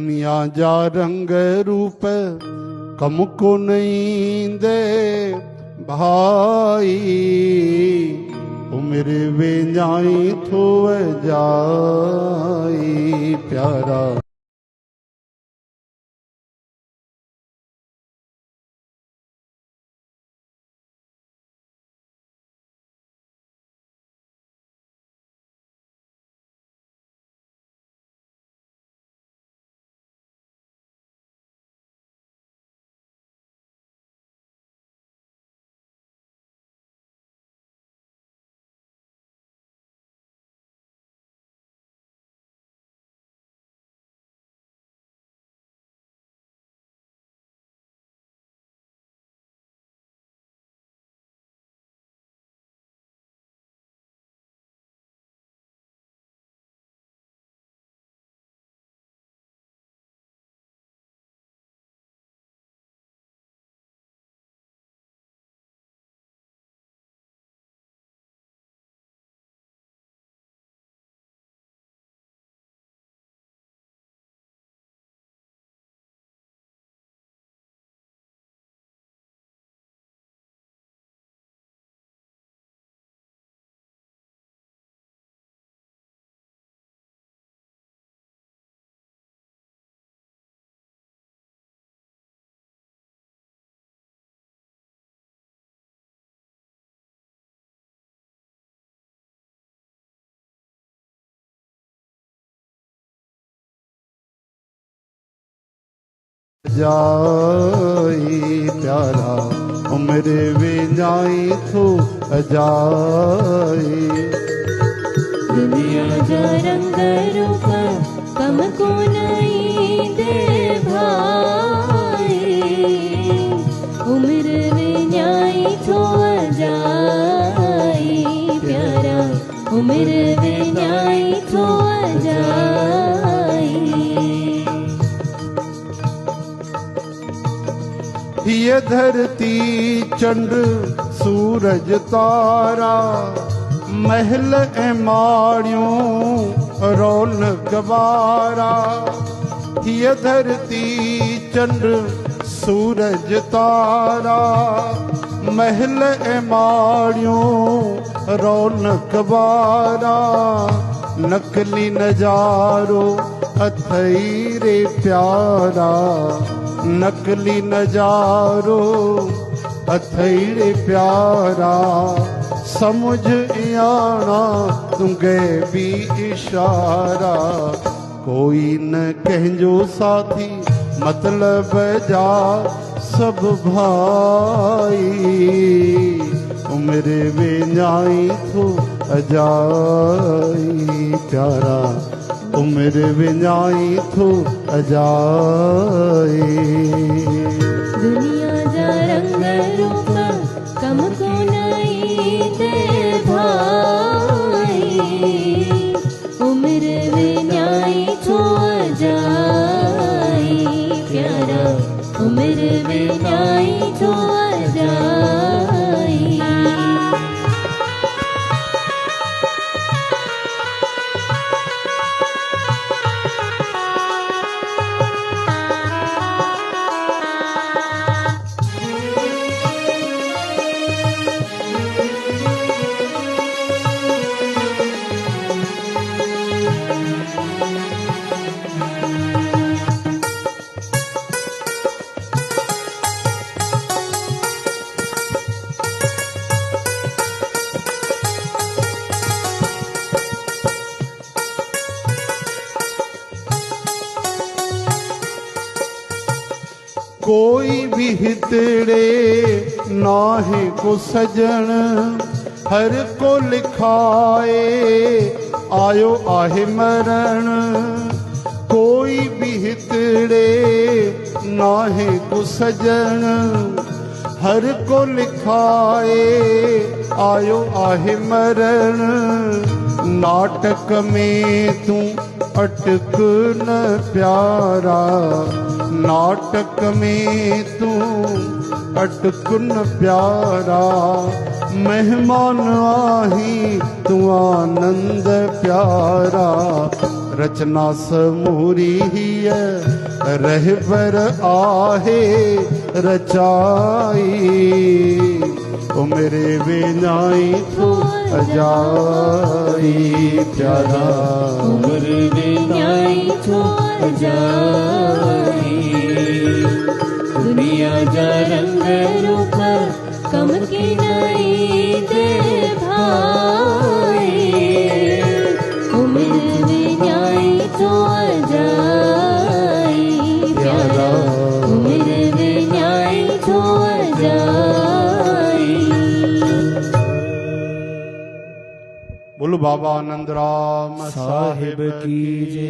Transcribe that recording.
दुनिया जा रंग रूप कम को नहीं दे भाई, उम्र वे जाई थो जाई प्यारा। जाई प्यारा उम्र वे जाई थो जाई। दुनिया जा रंग रूप कम को नहीं दे भाई, उम्र वे जाई थो जाई प्यारा, उम्र वे जाई थो जाई। ये धरती चंद्र सूरज तारा, महल माड़ियों रौनक बारा। ये धरती चंद्र सूरज तारा, महल माड़ियों रौनक बारा। नकली नजारो अथई रे प्यारा, नकली नजारो अथईड़े प्यारा। समझ आना तुंगे भी इशारा, कोई न कहजो साथी मतलब जा सब भाई। उम्र वे जाई थो अजाई प्यारा, उम्र विनाई थो अजाई। दुनिया जा रंग रूप कम को नहीं दे भाई, उम्र विनाई थो जाई प्यारा, उम्र विनाई थो जाई। कोई भी हितड़े नाहे को सजन, हर को लिखाए आयो आहे मरण। कोई भी हितड़े नाहे को सजन, हर को लिखाए आयो आहे मरण। नाटक में तू अटक न प्यारा, नाटक में तू अटक न प्यारा। मेहमान आही तू आनंद प्यारा, रचना समूरी हिय रहबर आहे रचाई ओ मेरे विनाई तो अजाई प्यारा उम्र विनाई तो जाई दुनिया जा रंग रूप कम की नहीं दे भाई उम्र विनाई तो जाई प्यारा उम्र विनाई तो जाई। बोलो बाबा आनंद राम साहिब की जय।